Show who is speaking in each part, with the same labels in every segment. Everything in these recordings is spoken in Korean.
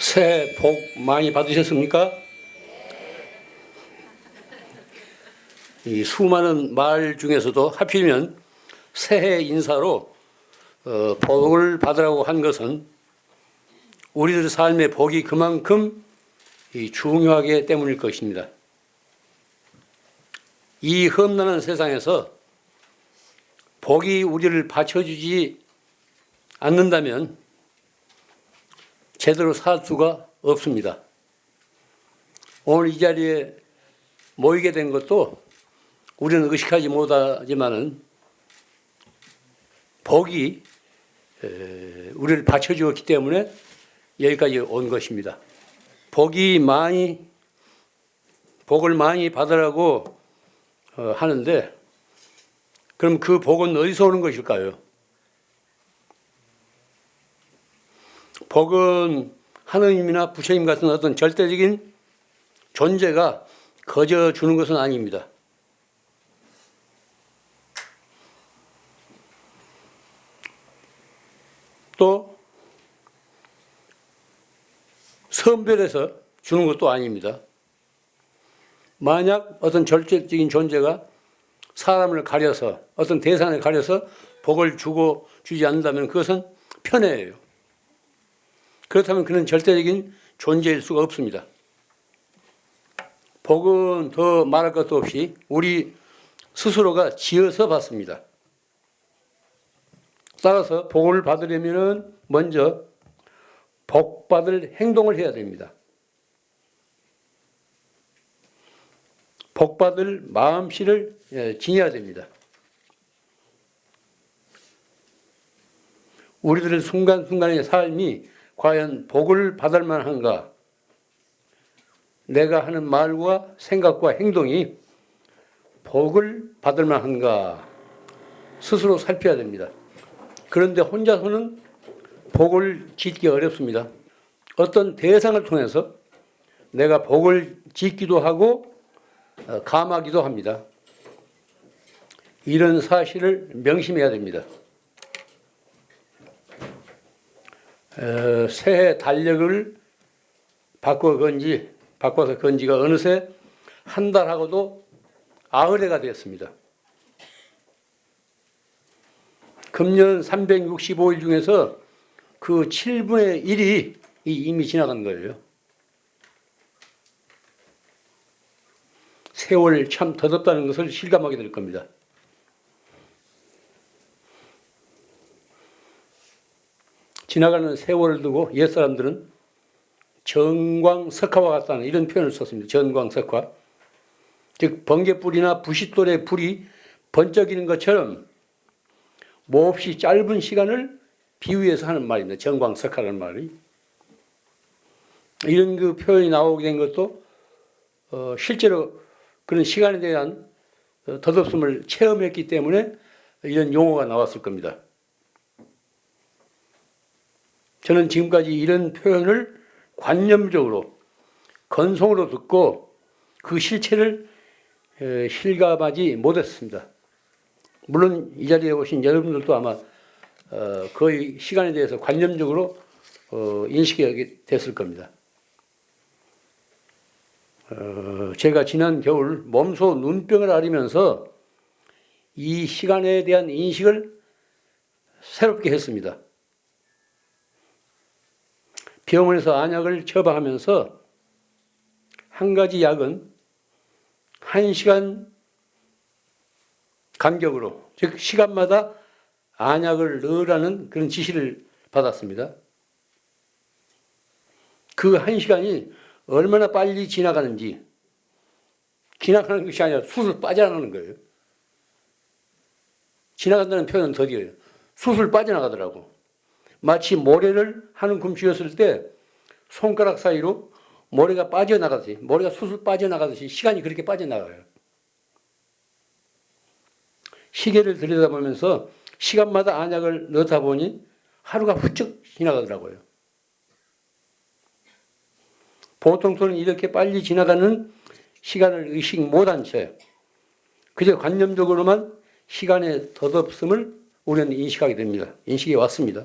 Speaker 1: 새해 복 많이 받으셨습니까? 이 수많은 말 중에서도 하필이면 새해 인사로 복을 받으라고 한 것은 우리들 삶의 복이 그만큼 중요하기 때문일 것입니다. 이 험난한 세상에서 복이 우리를 받쳐주지 않는다면 제대로 살 수가 없습니다. 오늘 이 자리에 모이게 된 것도 우리는 의식하지 못하지만은 복이 우리를 받쳐주었기 때문에 여기까지 온 것입니다. 복을 많이 받으라고 하는데 그럼 그 복은 어디서 오는 것일까요? 복은 하느님이나 부처님 같은 어떤 절대적인 존재가 거저 주는 것은 아닙니다. 또 선별해서 주는 것도 아닙니다. 만약 어떤 절대적인 존재가 사람을 가려서 어떤 대상을 가려서 복을 주지 않는다면 그것은 편애예요. 그렇다면 그는 절대적인 존재일 수가 없습니다. 복은 더 말할 것도 없이 우리 스스로가 지어서 받습니다. 따라서 복을 받으려면 먼저 복받을 행동을 해야 됩니다. 복받을 마음씨를 지녀야 됩니다. 우리들의 순간순간의 삶이 과연 복을 받을 만한가? 내가 하는 말과 생각과 행동이 복을 받을 만한가? 스스로 살펴야 됩니다. 그런데 혼자서는 복을 짓기 어렵습니다. 어떤 대상을 통해서 내가 복을 짓기도 하고 감하기도 합니다. 이런 사실을 명심해야 됩니다. 새해 달력을 바꿔서 건지가 어느새 한 달하고도 아흘해가 되었습니다. 금년 365일 중에서 그 7분의 1이 이미 지나간 거예요. 세월 참 더덥다는 것을 실감하게 될 겁니다. 지나가는 세월을 두고 옛사람들은 전광석화와 같다는 이런 표현을 썼습니다. 전광석화. 즉 번갯불이나 부싯돌의 불이 번쩍이는 것처럼 몹시 짧은 시간을 비유해서 하는 말입니다. 전광석화라는 말이. 이런 그 표현이 나오게 된 것도 실제로 그런 시간에 대한 덧없음을 체험했기 때문에 이런 용어가 나왔을 겁니다. 저는 지금까지 이런 표현을 관념적으로 건성으로 듣고 그 실체를 실감하지 못했습니다. 물론 이 자리에 오신 여러분들도 아마 거의 시간에 대해서 관념적으로 인식하게 됐을 겁니다. 제가 지난 겨울 몸소 눈병을 앓으면서 이 시간에 대한 인식을 새롭게 했습니다. 병원에서 안약을 처방하면서 한 가지 약은 1시간 간격으로, 즉 시간마다 안약을 넣으라는 그런 지시를 받았습니다. 그 1시간이 얼마나 빨리 지나가는지, 지나가는 것이 아니라 술술 빠져나가는 거예요. 지나간다는 표현은 더디어요. 술술 빠져나가더라고. 마치 모래를 한 금 쥐었을 때 손가락 사이로 모래가 빠져나가듯이, 모래가 술술 빠져나가듯이 시간이 그렇게 빠져나가요. 시계를 들여다보면서 시간마다 안약을 넣다 보니 하루가 훌쩍 지나가더라고요. 보통서는 이렇게 빨리 지나가는 시간을 의식 못한 채 그저 관념적으로만 시간의 덧없음을 우리는 인식하게 됩니다. 인식해 왔습니다.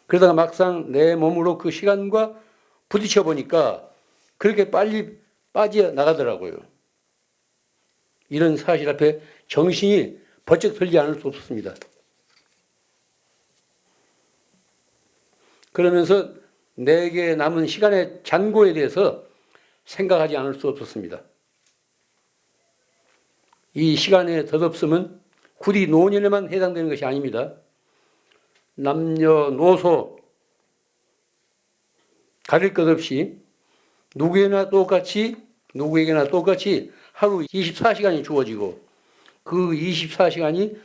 Speaker 1: 그러다가 막상 내 몸으로 그 시간과 부딪혀 보니까 그렇게 빨리 빠져나가더라고요. 이런 사실 앞에 정신이 번쩍 들지 않을 수 없었습니다. 그러면서 내게 남은 시간의 잔고에 대해서 생각하지 않을 수 없었습니다. 이 시간의 덧없음은 굳이 노년에만 해당되는 것이 아닙니다. 남녀노소 가릴 것 없이 누구에게나 똑같이 하루 24시간이 주어지고 그 24시간이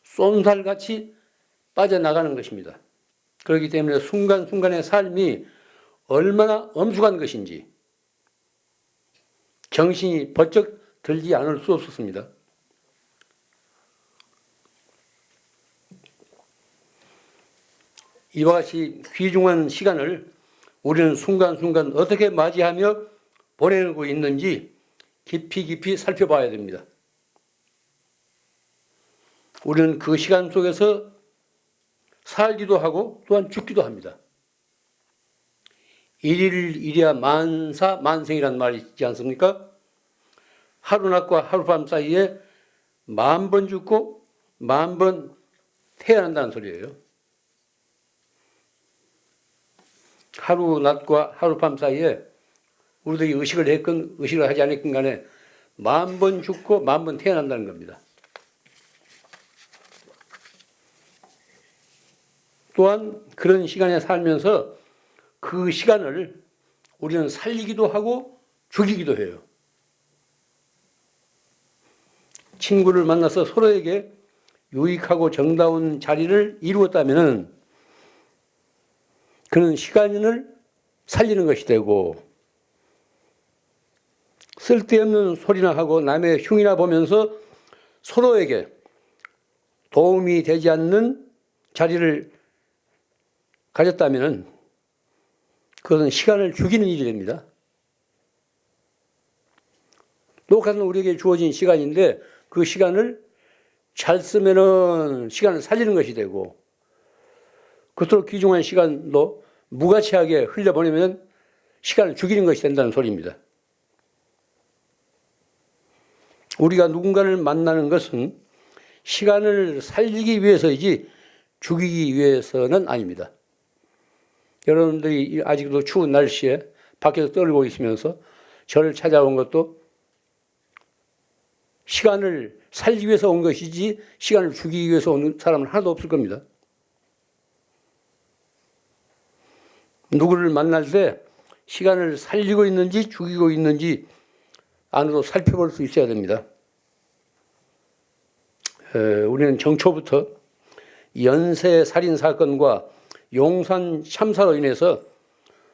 Speaker 1: 쏜살같이 빠져나가는 것입니다. 그렇기 때문에 순간순간의 삶이 얼마나 엄숙한 것인지 정신이 번쩍 들지 않을 수 없었습니다. 이와 같이 귀중한 시간을 우리는 순간순간 어떻게 맞이하며 보내고 있는지 깊이 살펴봐야 됩니다. 우리는 그 시간 속에서 살기도 하고 또한 죽기도 합니다. 일일이랴 만사 만생이라는 말이 있지 않습니까? 하루낮과 하룻밤 사이에 10,000번 죽고 10,000번 태어난다는 소리예요. 하루낮과 하룻밤 사이에 우리들이 의식을 했건 의식을 하지 않았건 간에 10,000번 죽고 10,000번 태어난다는 겁니다. 또한 그런 시간에 살면서 그 시간을 우리는 살리기도 하고 죽이기도 해요. 친구를 만나서 서로에게 유익하고 정다운 자리를 이루었다면 그는 시간을 살리는 것이 되고, 쓸데없는 소리나 하고 남의 흉이나 보면서 서로에게 도움이 되지 않는 자리를 가졌다면 그것은 시간을 죽이는 일이 됩니다. 녹화는 우리에게 주어진 시간인데 그 시간을 잘 쓰면은 시간을 살리는 것이 되고, 그토록 귀중한 시간도 무가치하게 흘려보내면 시간을 죽이는 것이 된다는 소리입니다. 우리가 누군가를 만나는 것은 시간을 살리기 위해서이지 죽이기 위해서는 아닙니다. 여러분들이 아직도 추운 날씨에 밖에서 떨고 있으면서 저를 찾아온 것도 시간을 살리기 위해서 온 것이지 시간을 죽이기 위해서 온 사람은 하나도 없을 겁니다. 누구를 만날 때 시간을 살리고 있는지 죽이고 있는지 안으로 살펴볼 수 있어야 됩니다. 우리는 정초부터 연쇄 살인 사건과 용산 참사로 인해서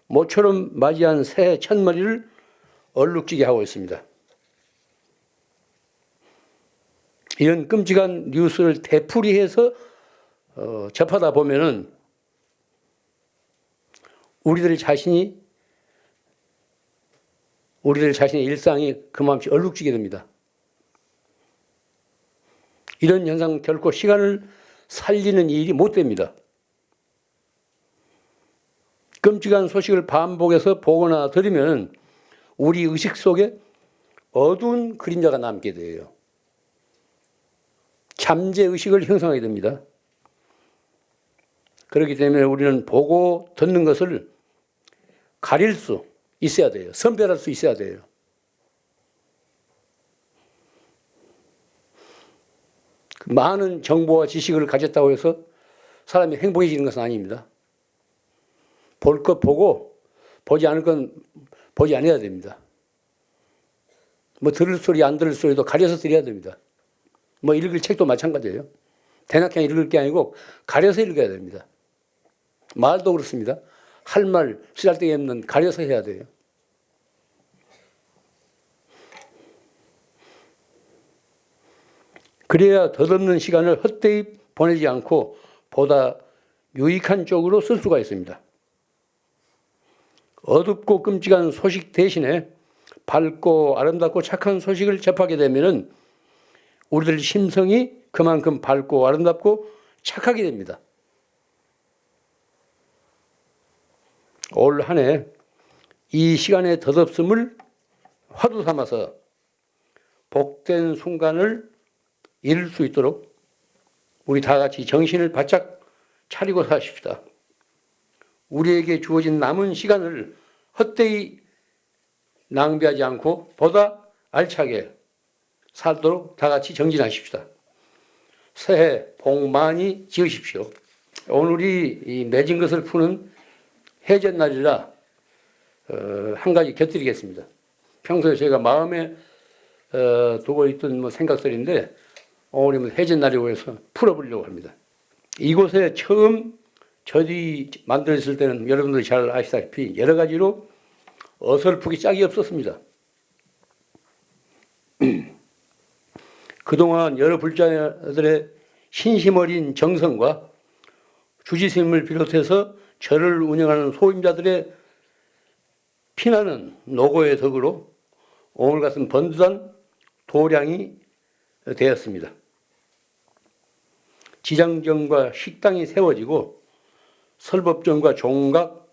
Speaker 1: 모처럼 맞이한 새 첫머리를 얼룩지게 하고 있습니다. 이런 끔찍한 뉴스를 되풀이해서 접하다 보면은 우리들 자신의 일상이 그맘치 얼룩지게 됩니다. 이런 현상은 결코 시간을 살리는 일이 못 됩니다. 끔찍한 소식을 반복해서 보거나 들으면 우리 의식 속에 어두운 그림자가 남게 돼요. 잠재의식을 형성하게 됩니다. 그렇기 때문에 우리는 보고 듣는 것을 가릴 수 있어야 돼요. 선별할 수 있어야 돼요. 많은 정보와 지식을 가졌다고 해서 사람이 행복해지는 것은 아닙니다. 볼 것 보고 보지 않을 건 보지 않아야 됩니다. 들을 소리 안 들을 소리도 가려서 들어야 됩니다. 읽을 책도 마찬가지예요. 대낮에 읽을 게 아니고 가려서 읽어야 됩니다. 말도 그렇습니다. 할 말 쓰잘데기 없는 가려서 해야 돼요. 그래야 덧없는 시간을 헛되이 보내지 않고 보다 유익한 쪽으로 쓸 수가 있습니다. 어둡고 끔찍한 소식 대신에 밝고 아름답고 착한 소식을 접하게 되면 우리들 심성이 그만큼 밝고 아름답고 착하게 됩니다. 올 한 해 이 시간의 덧없음을 화두 삼아서 복된 순간을 이룰 수 있도록 우리 다 같이 정신을 바짝 차리고 사십시다. 우리에게 주어진 남은 시간을 헛되이 낭비하지 않고 보다 알차게 살도록 다 같이 정진하십시다. 새해 복 많이 지으십시오. 오늘이 이 맺은 것을 푸는 해전날이라 한 가지 곁들이겠습니다. 평소에 제가 마음에 두고 있던 뭐 생각들인데 오늘은 해전날이고 해서 풀어보려고 합니다. 이곳에 처음 절이 만들어졌을 때는 여러분들이 잘 아시다시피 여러 가지로 어설프기 짝이 없었습니다. 그동안 여러 불자들의 신심 어린 정성과 주지스님을 비롯해서 절을 운영하는 소임자들의 피나는 노고의 덕으로 오늘 같은 번듯한 도량이 되었습니다. 지장정과 식당이 세워지고 설법정과 종각,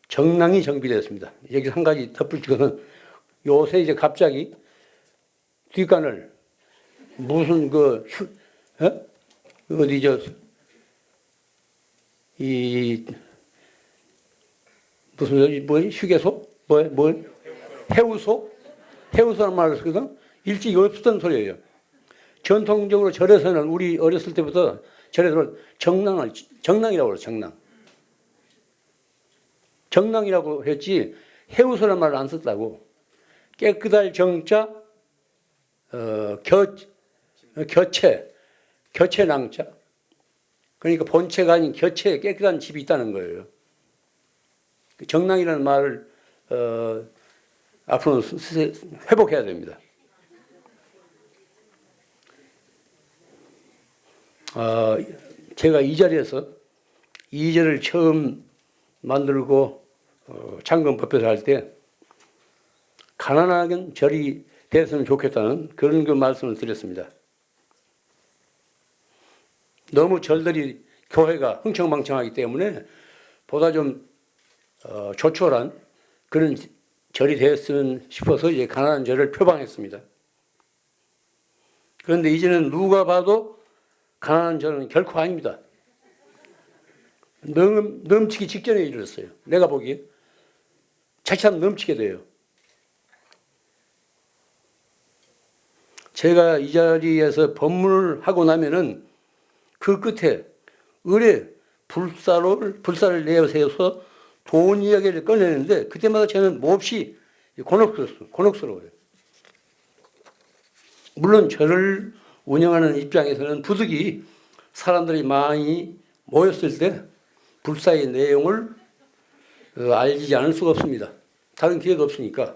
Speaker 1: 정랑이 정비되었습니다. 여기 한 가지 덧붙일 것은 요새 이제 갑자기 뒷간을 무슨 무슨 휴게소? 해우소라는 말을 쓰거든. 일찍 없었던 소리예요. 전통적으로 절에서는 우리 어렸을 때부터 절에서는 정랑이라고 그래요. 정랑이라고 했지 해우소라는 말을 안 썼다고. 깨끗할 정자, 겨체낭자. 그러니까 본체가 아닌 겨체에 깨끗한 집이 있다는 거예요. 정랑이라는 말을 앞으로는 회복해야 됩니다. 제가 이 자리에서 이 절을 처음 만들고 창건법회를 할 때 가난한 절이 됐으면 좋겠다는 그런 말씀을 드렸습니다. 너무 절들이 교회가 흥청망청하기 때문에 보다 좀 조촐한 그런 절이 되었으면 싶어서 이제 가난한 절을 표방했습니다. 그런데 이제는 누가 봐도 가난한 절은 결코 아닙니다. 넘치기 직전에 이르렀어요. 내가 보기에 차츰 넘치게 돼요. 제가 이 자리에서 법문을 하고 나면은 그 끝에 을에 불사를 내세워서 돈 이야기를 꺼내는데 그때마다 저는 몹시 곤혹스러워요. 물론 저를 운영하는 입장에서는 부득이 사람들이 많이 모였을 때 불사의 내용을 알지 않을 수가 없습니다. 다른 기회가 없으니까.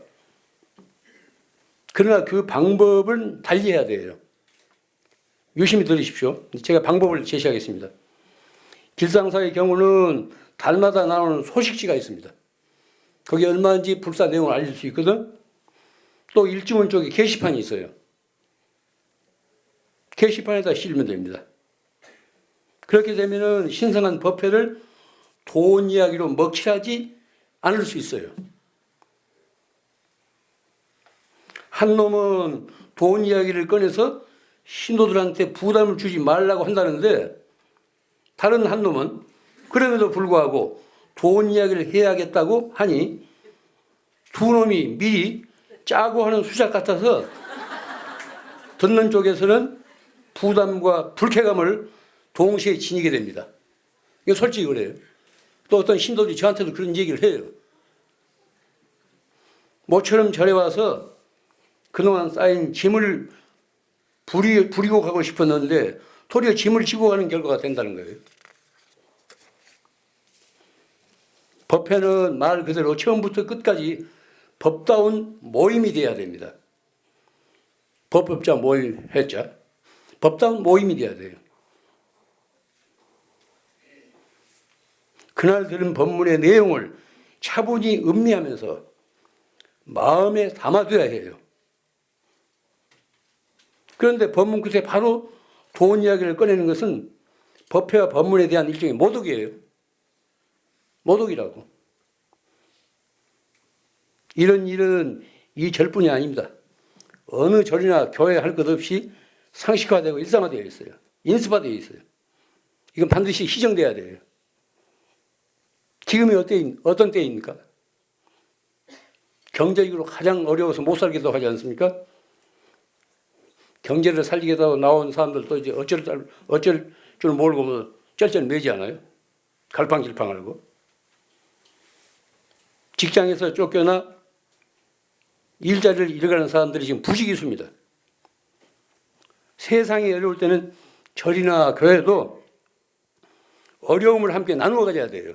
Speaker 1: 그러나 그 방법은 달리해야 돼요. 유심히 들으십시오. 제가 방법을 제시하겠습니다. 길상사의 경우는 달마다 나오는 소식지가 있습니다. 거기 얼마인지 불사 내용을 알릴 수 있거든. 또 일주문 쪽에 게시판이 있어요. 게시판에다 실면 됩니다. 그렇게 되면은 신성한 법회를 돈 이야기로 먹칠하지 않을 수 있어요. 한 놈은 돈 이야기를 꺼내서 신도들한테 부담을 주지 말라고 한다는데 다른 한 놈은 그럼에도 불구하고 돈 이야기를 해야겠다고 하니 두 놈이 미리 짜고 하는 수작 같아서 듣는 쪽에서는 부담과 불쾌감을 동시에 지니게 됩니다. 이거 솔직히 그래요. 또 어떤 신도들이 저한테도 그런 얘기를 해요. 모처럼 절에 와서 그동안 쌓인 짐을 부리고 가고 싶었는데 도리어 짐을 지고 가는 결과가 된다는 거예요. 법회는 말 그대로 처음부터 끝까지 법다운 모임이 돼야 됩니다. 법법자 모임 했자 법다운 모임이 돼야 돼요. 그날 들은 법문의 내용을 차분히 음미하면서 마음에 담아둬야 해요. 그런데 법문 끝에 바로 돈 이야기를 꺼내는 것은 법회와 법문에 대한 일종의 모독이에요. 모독이라고. 이런 일은 이 절뿐이 아닙니다. 어느 절이나 교회 할 것 없이 상식화되고 일상화되어 있어요. 인습화되어 있어요. 이건 반드시 시정돼야 돼요. 지금이 어떤 때입니까? 경제적으로 가장 어려워서 못 살기도 하지 않습니까? 경제를 살리겠다고 나온 사람들도 이제 어쩔 줄 모르고 뭐 쩔쩔매지 않아요? 갈팡질팡하고. 직장에서 쫓겨나 일자리를 잃어가는 사람들이 지금 부지기수입니다. 세상이 어려울 때는 절이나 교회도 어려움을 함께 나누어 가져야 돼요.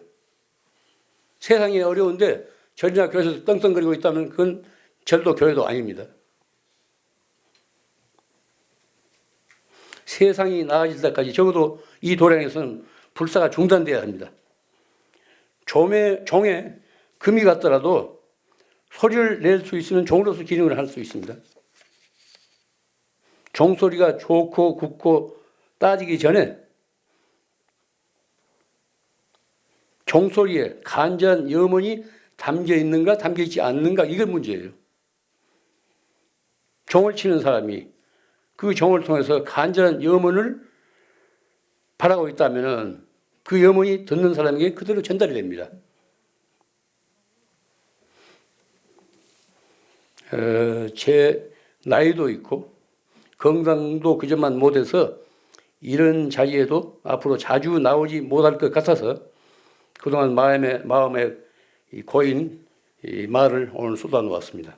Speaker 1: 세상이 어려운데 절이나 교회에서 떵떵거리고 있다면 그건 절도 교회도 아닙니다. 세상이 나아질 때까지 적어도 이 도량에서는 불사가 중단돼야 합니다. 종에 금이 갔더라도 소리를 낼 수 있으면 종으로서 기능을 할 수 있습니다. 종소리가 좋고 굵고 따지기 전에 종소리에 간절한 염원이 담겨 있는가 담겨 있지 않는가 이게 문제예요. 종을 치는 사람이 그 종을 통해서 간절한 염원을 바라고 있다면 그 염원이 듣는 사람에게 그대로 전달이 됩니다. 제 나이도 있고 건강도 그전만 못해서 이런 자리에도 앞으로 자주 나오지 못할 것 같아서 그동안 마음에 고인 이 말을 오늘 쏟아놓았습니다.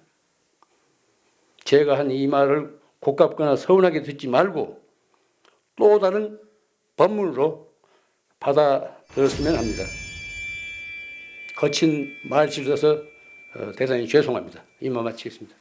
Speaker 1: 제가 한 이 말을 고깝거나 서운하게 듣지 말고 또 다른 법문으로 받아들였으면 합니다. 거친 말실에서 대단히 죄송합니다. 이만 마치겠습니다.